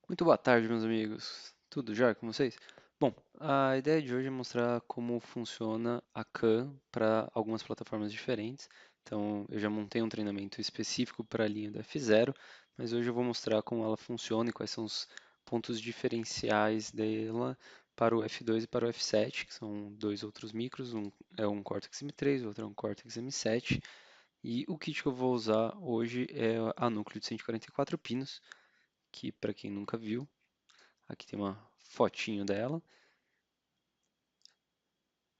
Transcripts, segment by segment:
Muito boa tarde, meus amigos. Tudo já com vocês? Bom, a ideia de hoje é mostrar como funciona a CAN para algumas plataformas diferentes. Então, eu já montei um treinamento específico para a linha do F0, mas hoje eu vou mostrar como ela funciona e quais são os pontos diferenciais dela para o F2 e para o F7, que são dois outros micros. Um é um Cortex M3, o outro é um Cortex M7. E o kit que eu vou usar hoje é a núcleo de 144 pinos, que para quem nunca viu, aqui tem uma fotinho dela.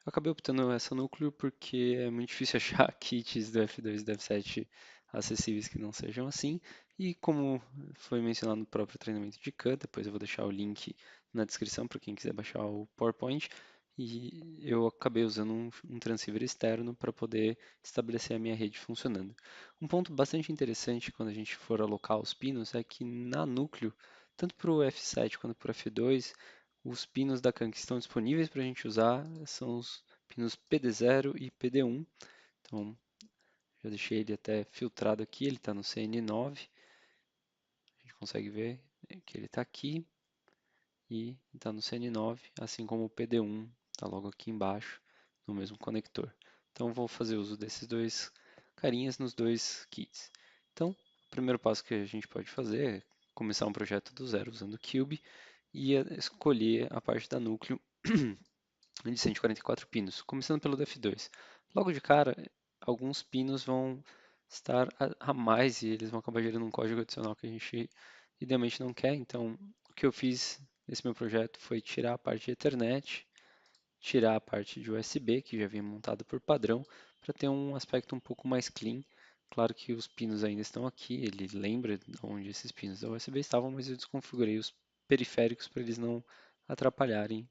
Eu acabei optando essa núcleo porque é muito difícil achar kits do F2 e do F7 acessíveis que não sejam assim. E como foi mencionado no próprio treinamento de CAN, depois eu vou deixar o link na descrição para quem quiser baixar o PowerPoint. E eu acabei usando um transceiver externo para poder estabelecer a minha rede funcionando. Um ponto bastante interessante quando a gente for alocar os pinos é que na núcleo, tanto para o F7 quanto para o F2, os pinos da CAN que estão disponíveis para a gente usar são os pinos PD0 e PD1. Então, já deixei ele até filtrado aqui, ele está no CN9. A gente consegue ver que ele está aqui e está no CN9, assim como o PD1 está logo aqui embaixo, no mesmo conector. Então, vou fazer uso desses dois carinhas nos dois kits. Então, o primeiro passo que a gente pode fazer é começar um projeto do zero usando o Cube e escolher a parte da núcleo de 144 pinos, começando pelo DF2. Logo de cara, alguns pinos vão estar a mais e eles vão acabar gerando um código adicional que a gente idealmente não quer. Então, o que eu fiz nesse meu projeto foi tirar a parte de Ethernet, tirar a parte de USB, que já vinha montada por padrão, para ter um aspecto um pouco mais clean. Claro que os pinos ainda estão aqui, ele lembra onde esses pinos da USB estavam, mas eu desconfigurei os periféricos para eles não atrapalharem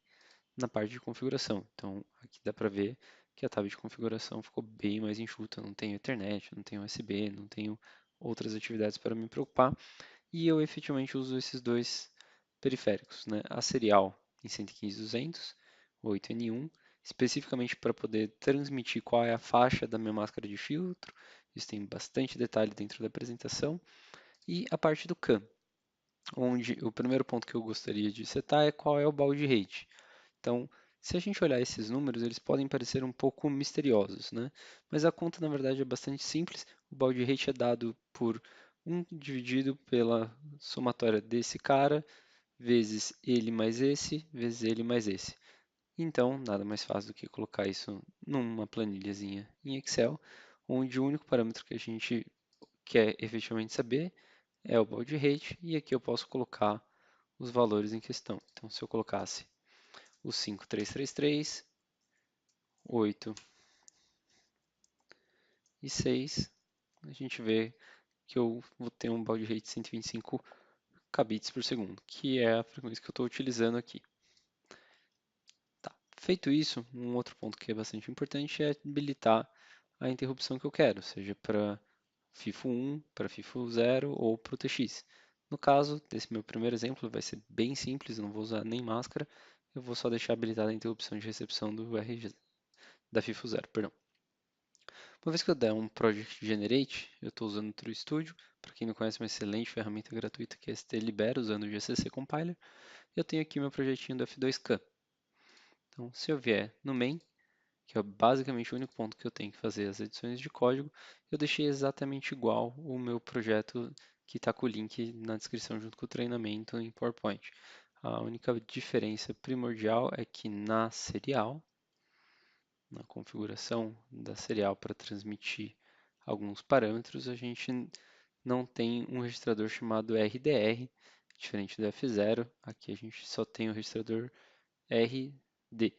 na parte de configuração. Então, aqui dá para ver que a tab de configuração ficou bem mais enxuta. Não tenho Ethernet, não tenho USB, não tenho outras atividades para me preocupar. E eu efetivamente uso esses dois periféricos, né? A serial em 115.200, 8N1, especificamente para poder transmitir qual é a faixa da minha máscara de filtro. Isso tem bastante detalhe dentro da apresentação. E a parte do CAM, onde o primeiro ponto que eu gostaria de setar é qual é o baud rate. Então, se a gente olhar esses números, eles podem parecer um pouco misteriosos, né? Mas a conta, na verdade, é bastante simples. O baud rate é dado por 1 dividido pela somatória desse cara, vezes ele mais esse, vezes ele mais esse. Então, nada mais fácil do que colocar isso numa planilhazinha em Excel, onde o único parâmetro que a gente quer efetivamente saber é o baud rate, e aqui eu posso colocar os valores em questão. Então, se eu colocasse o 5333, 8 e 6, a gente vê que eu vou ter um baud rate de 125 kbps por segundo, que é a frequência que eu estou utilizando aqui. Tá. Feito isso, um outro ponto que é bastante importante é habilitar a interrupção que eu quero, seja para FIFO 1, para FIFO 0 ou para o TX. No caso desse meu primeiro exemplo, vai ser bem simples, eu não vou usar nem máscara, eu vou só deixar habilitada a interrupção de recepção do RG, da FIFO 0, perdão. Uma vez que eu der um Project Generate, eu estou usando o True Studio. Para quem não conhece, é uma excelente ferramenta gratuita que a ST libera usando o GCC Compiler. Eu tenho aqui meu projetinho do F2CAN. Então, se eu vier no main, que é basicamente o único ponto que eu tenho que fazer as edições de código, eu deixei exatamente igual o meu projeto que está com o link na descrição junto com o treinamento em PowerPoint. A única diferença primordial é que na serial, na configuração da serial para transmitir alguns parâmetros, a gente não tem um registrador chamado RDR, diferente do F0. Aqui a gente só tem o registrador RD,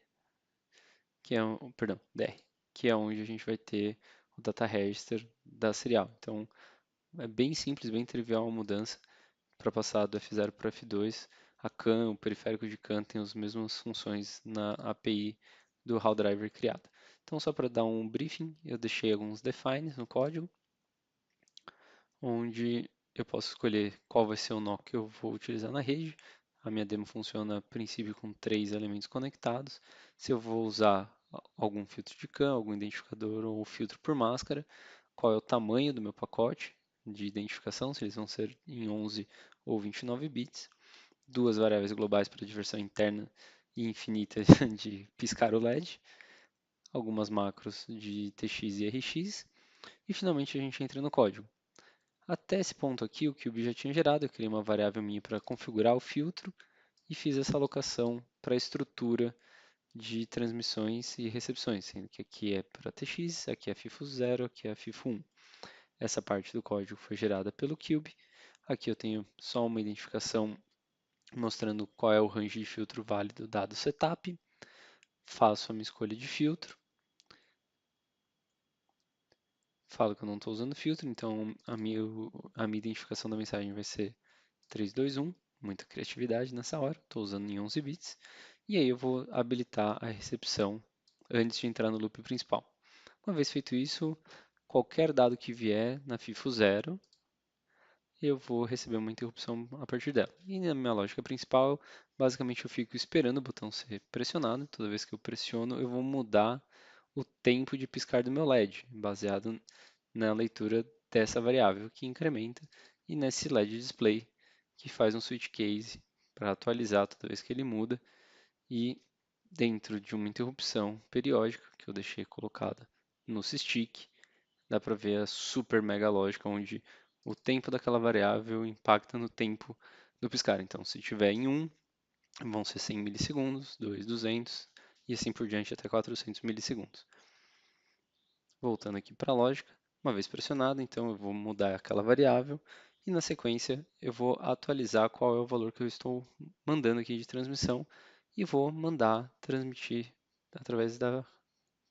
que é perdão, DR, que é onde a gente vai ter o data register da serial. Então é bem simples, bem trivial a mudança para passar do F0 para o F2. A CAN, o periférico de CAN tem as mesmas funções na API do HAL driver criada. Então, só para dar um briefing, eu deixei alguns defines no código, onde eu posso escolher qual vai ser o nó que eu vou utilizar na rede. A minha demo funciona a princípio com 3 elementos conectados. Se eu vou usar algum filtro de CAN, algum identificador ou filtro por máscara, qual é o tamanho do meu pacote de identificação, se eles vão ser em 11 ou 29 bits. duas variáveis globais para diversão interna e infinita de piscar o LED, algumas macros de TX e RX, e finalmente a gente entra no código. Até esse ponto aqui, o Cube já tinha gerado, eu criei uma variável minha para configurar o filtro e fiz essa alocação para a estrutura de transmissões e recepções, sendo que aqui é para TX, aqui é FIFO 0, aqui é FIFO 1. Essa parte do código foi gerada pelo Cube. Aqui eu tenho só uma identificação mostrando qual é o range de filtro válido dado o setup. Faço a minha escolha de filtro. Falo que eu não estou usando filtro, então a minha identificação da mensagem vai ser 321. Muita criatividade nessa hora, estou usando em 11 bits. E aí eu vou habilitar a recepção antes de entrar no loop principal. Uma vez feito isso, qualquer dado que vier na FIFO 0, eu vou receber uma interrupção a partir dela. E na minha lógica principal, basicamente eu fico esperando o botão ser pressionado. Toda vez que eu pressiono, eu vou mudar o tempo de piscar do meu LED, baseado na leitura dessa variável que incrementa e nesse LED display que faz um switch case para atualizar toda vez que ele muda e dentro de uma interrupção periódica que eu deixei colocada no sysdig, dá para ver a super mega lógica onde o tempo daquela variável impacta no tempo do piscar. Então, se tiver em 1, vão ser 100 milissegundos, 2, 200 e assim por diante até 400 milissegundos. Voltando aqui para a lógica, uma vez pressionado, então eu vou mudar aquela variável e na sequência eu vou atualizar qual é o valor que eu estou mandando aqui de transmissão e vou mandar transmitir através da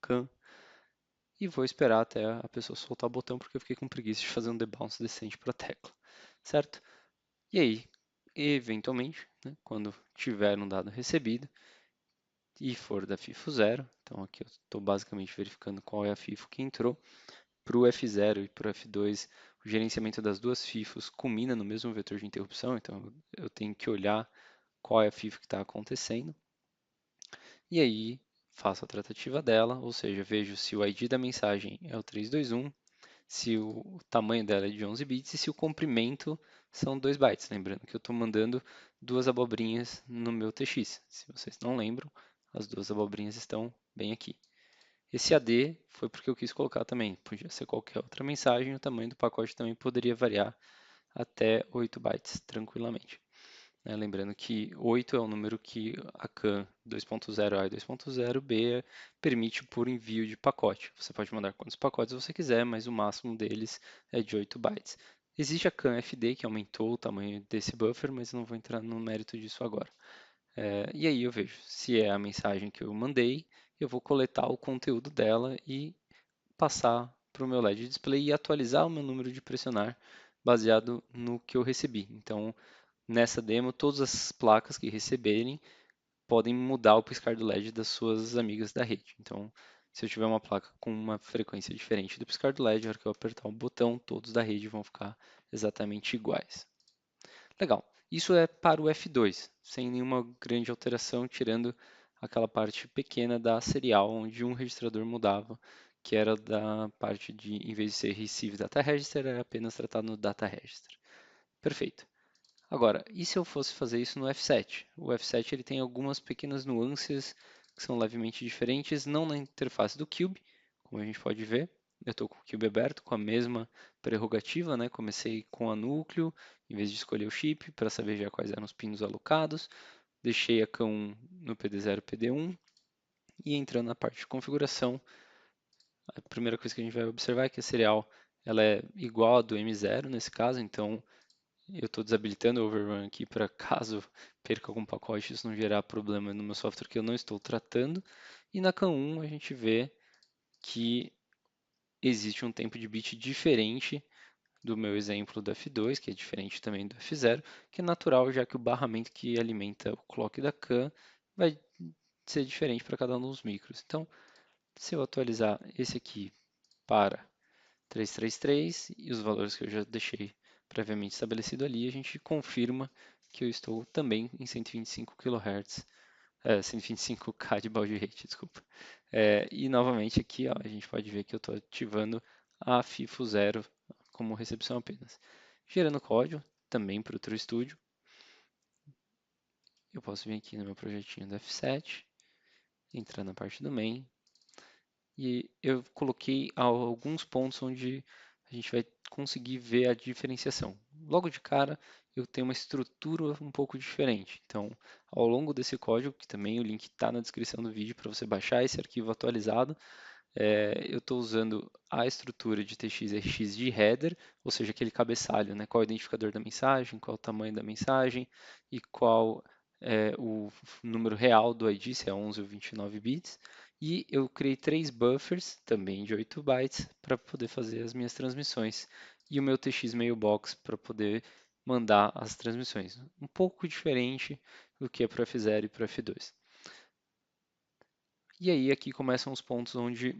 CAN e vou esperar até a pessoa soltar o botão porque eu fiquei com preguiça de fazer um debounce decente para a tecla, certo? E aí, eventualmente, né, quando tiver um dado recebido e for da FIFO 0, então aqui eu estou basicamente verificando qual é a FIFO que entrou, para o F0 e para o F2, o gerenciamento das duas FIFOs culmina no mesmo vetor de interrupção, então eu tenho que olhar qual é a FIFO que está acontecendo. E aí faço a tratativa dela, ou seja, vejo se o ID da mensagem é o 321, se o tamanho dela é de 11 bits e se o comprimento são 2 bytes. Lembrando que eu estou mandando duas abobrinhas no meu TX. Se vocês não lembram, as duas abobrinhas estão bem aqui. Esse AD foi porque eu quis colocar também. Podia ser qualquer outra mensagem, o tamanho do pacote também poderia variar até 8 bytes, tranquilamente. Lembrando que 8 é o número que a CAN 2.0A e 2.0B permite por envio de pacote. Você pode mandar quantos pacotes você quiser, mas o máximo deles é de 8 bytes. Existe a CAN FD, que aumentou o tamanho desse buffer, mas eu não vou entrar no mérito disso agora. E aí eu vejo se é a mensagem que eu mandei, eu vou coletar o conteúdo dela e passar para o meu LED display e atualizar o meu número de pressionar baseado no que eu recebi. Então, nessa demo, todas as placas que receberem podem mudar o piscar do LED das suas amigas da rede. Então, se eu tiver uma placa com uma frequência diferente do piscar do LED, na hora que eu apertar o botão, todos da rede vão ficar exatamente iguais. Legal. Isso é para o F2, sem nenhuma grande alteração, tirando aquela parte pequena da serial, onde um registrador mudava, que era da parte de, em vez de ser Receive Data Register, era apenas tratado no Data Register. Perfeito. Agora, e se eu fosse fazer isso no F7? O F7 ele tem algumas pequenas nuances que são levemente diferentes, não na interface do Cube, como a gente pode ver. Eu estou com o Cube aberto, com a mesma prerrogativa, né? Comecei com a núcleo, em vez de escolher o chip, para saber já quais eram os pinos alocados. Deixei a CAN1 no PD0 e PD1. E entrando na parte de configuração, a primeira coisa que a gente vai observar é que a serial ela é igual à do M0 nesse caso, então eu estou desabilitando o overrun aqui para caso perca algum pacote, isso não gerar problema no meu software que eu não estou tratando. E na CAN1 a gente vê que existe um tempo de bit diferente do meu exemplo do F2, que é diferente também do F0, que é natural, já que o barramento que alimenta o clock da CAN vai ser diferente para cada um dos micros. Então, se eu atualizar esse aqui para 333 e os valores que eu já deixei previamente estabelecido ali, a gente confirma que eu estou também em 125 kHz, 125K de baud rate, desculpa. E novamente aqui ó, a gente pode ver que eu estou ativando a FIFO 0 como recepção apenas. Gerando código também para o TrueStudio. eu posso vir aqui no meu projetinho do F7, entrar na parte do main, e eu coloquei alguns pontos onde a gente vai conseguir ver a diferenciação. Logo de cara, eu tenho uma estrutura um pouco diferente. Então, ao longo desse código, que também o link está na descrição do vídeo para você baixar esse arquivo atualizado, eu estou usando a estrutura de TX-RX de header, ou seja, aquele cabeçalho, né? Qual é o identificador da mensagem, qual é o tamanho da mensagem e qual é o número real do ID, se é 11 ou 29 bits. E eu criei 3 buffers, também de 8 bytes, para poder fazer as minhas transmissões. E o meu TX Mailbox para poder mandar as transmissões. Um pouco diferente do que é para o F0 e para o F2. E aí aqui começam os pontos onde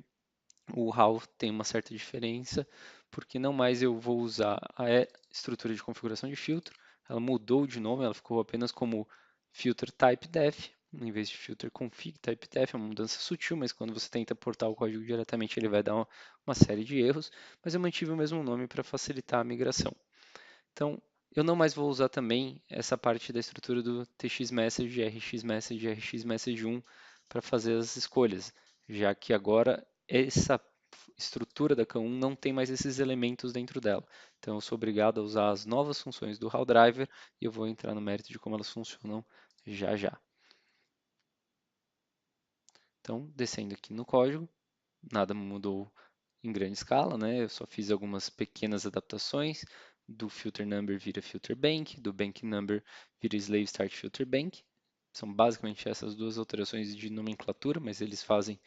o HAL tem uma certa diferença, porque não mais eu vou usar a estrutura de configuração de filtro, ela mudou de nome, ela ficou apenas como filter type def, em vez de filter config type def, é uma mudança sutil, mas quando você tenta portar o código diretamente ele vai dar uma série de erros, mas eu mantive o mesmo nome para facilitar a migração. Então, eu não mais vou usar também essa parte da estrutura do txMessage, rxMessage, rxMessage1 para fazer as escolhas, já que agora essa estrutura da CAN1 não tem mais esses elementos dentro dela. Então, eu sou obrigado a usar as novas funções do HAL Driver e eu vou entrar no mérito de como elas funcionam já já. Então, descendo aqui no código, nada mudou em grande escala, né? Eu só fiz algumas pequenas adaptações. Do filter number vira filter bank, do bank number vira slave start filter bank. São basicamente essas duas alterações de nomenclatura, mas eles fazem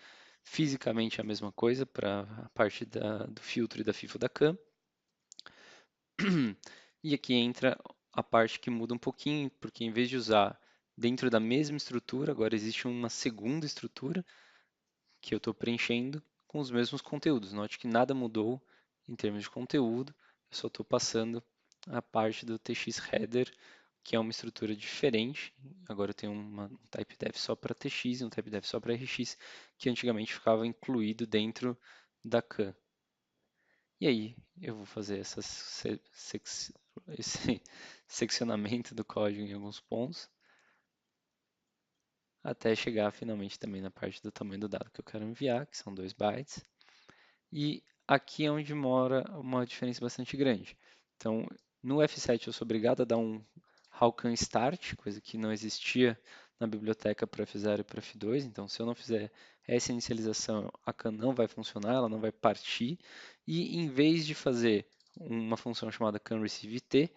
fisicamente a mesma coisa para a parte do filtro e da FIFO da CAM. E aqui entra a parte que muda um pouquinho, porque em vez de usar dentro da mesma estrutura, agora existe uma segunda estrutura que eu estou preenchendo com os mesmos conteúdos. Note que nada mudou em termos de conteúdo, eu só estou passando a parte do TX header, que é uma estrutura diferente. Agora eu tenho um type def só para TX e um type def só para RX, que antigamente ficava incluído dentro da CAN. E aí eu vou fazer esse seccionamento do código em alguns pontos, até chegar finalmente também na parte do tamanho do dado que eu quero enviar, que são 2 bytes. E aqui é onde mora uma diferença bastante grande. Então, no F7 eu sou obrigado a dar um Halcan Start, coisa que não existia na biblioteca para F0 e para F2. Então, se eu não fizer essa inicialização, a CAN não vai funcionar, ela não vai partir. E em vez de fazer uma função chamada CANReceiveT,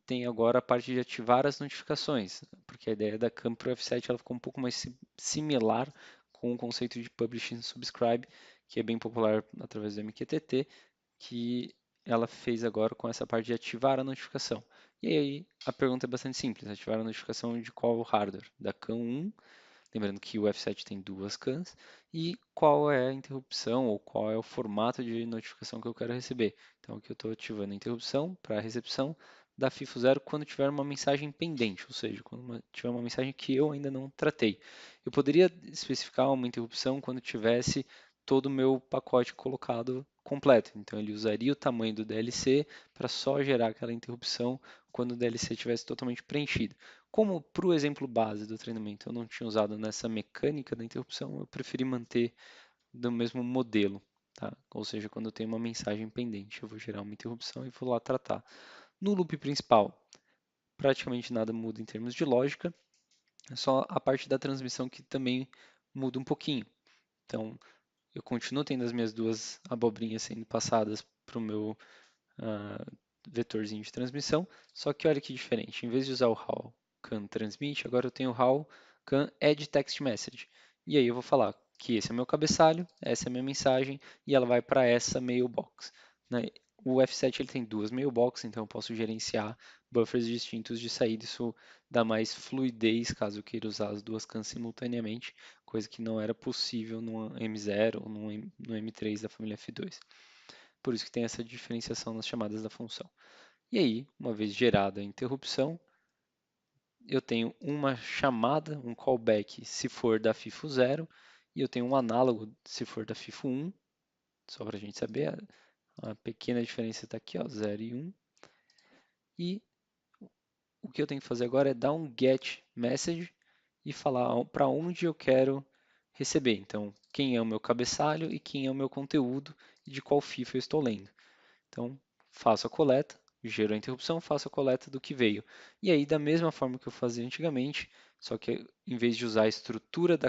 tem agora a parte de ativar as notificações, porque a ideia da CAN para o F7 ela ficou um pouco mais similar com o conceito de Publish and Subscribe, que é bem popular através do MQTT, que ela fez agora com essa parte de ativar a notificação. E aí a pergunta é bastante simples, ativar a notificação de qual hardware? Da CAN 1, lembrando que o F7 tem duas CANs, e qual é a interrupção ou qual é o formato de notificação que eu quero receber. Então aqui eu estou ativando a interrupção para a recepção da FIFO 0 quando tiver uma mensagem pendente, ou seja, quando tiver uma mensagem que eu ainda não tratei. Eu poderia especificar uma interrupção quando tivesse todo o meu pacote colocado completo. Então ele usaria o tamanho do DLC para só gerar aquela interrupção quando o DLC estivesse totalmente preenchido. Como para o exemplo base do treinamento eu não tinha usado nessa mecânica da interrupção, eu preferi manter do mesmo modelo. Tá? Ou seja, quando eu tenho uma mensagem pendente, eu vou gerar uma interrupção e vou lá tratar. No loop principal, praticamente nada muda em termos de lógica, é só a parte da transmissão que também muda um pouquinho. Então, eu continuo tendo as minhas duas abobrinhas sendo passadas para o meu vetorzinho de transmissão, só que olha que diferente. Em vez de usar o how can transmit, agora eu tenho o how can add text message. E aí eu vou falar que esse é o meu cabeçalho, essa é a minha mensagem e ela vai para essa mailbox. Né? O F7 ele tem duas mailboxes, então eu posso gerenciar buffers distintos de saída. Isso dá mais fluidez caso eu queira usar as duas cans simultaneamente, coisa que não era possível no M0 ou no M3 da família F2. Por isso que tem essa diferenciação nas chamadas da função. E aí, uma vez gerada a interrupção, eu tenho uma chamada, um callback se for da FIFO 0, e eu tenho um análogo se for da FIFO 1, só para a gente saber, a pequena diferença está aqui, ó, 0 e 1. E o que eu tenho que fazer agora é dar um get message e falar para onde eu quero receber. Então, quem é o meu cabeçalho e quem é o meu conteúdo e de qual FIFA eu estou lendo. Então, faço a coleta, gero a interrupção, faço a coleta do que veio. E aí, da mesma forma que eu fazia antigamente, só que em vez de usar a estrutura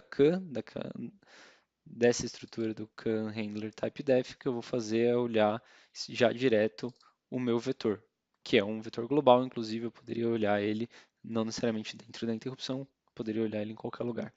dessa estrutura do CAN handler typedef, o que eu vou fazer é olhar já direto o meu vetor, que é um vetor global, inclusive eu poderia olhar ele não necessariamente dentro da interrupção, eu poderia olhar ele em qualquer lugar.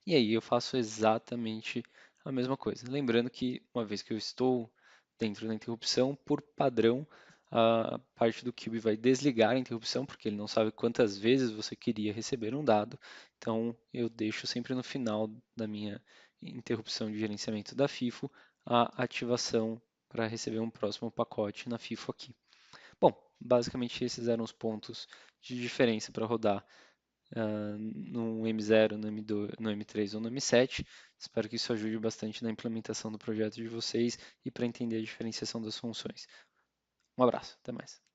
E aí eu faço exatamente a mesma coisa. Lembrando que uma vez que eu estou dentro da interrupção, por padrão, a parte do Cube vai desligar a interrupção, porque ele não sabe quantas vezes você queria receber um dado. Então eu deixo sempre no final da minha interrupção de gerenciamento da FIFO a ativação para receber um próximo pacote na FIFO aqui. Bom, basicamente esses eram os pontos de diferença para rodar no M0, no M2, no M3 ou no M7. Espero que isso ajude bastante na implementação do projeto de vocês e para entender a diferenciação das funções. Um abraço, até mais.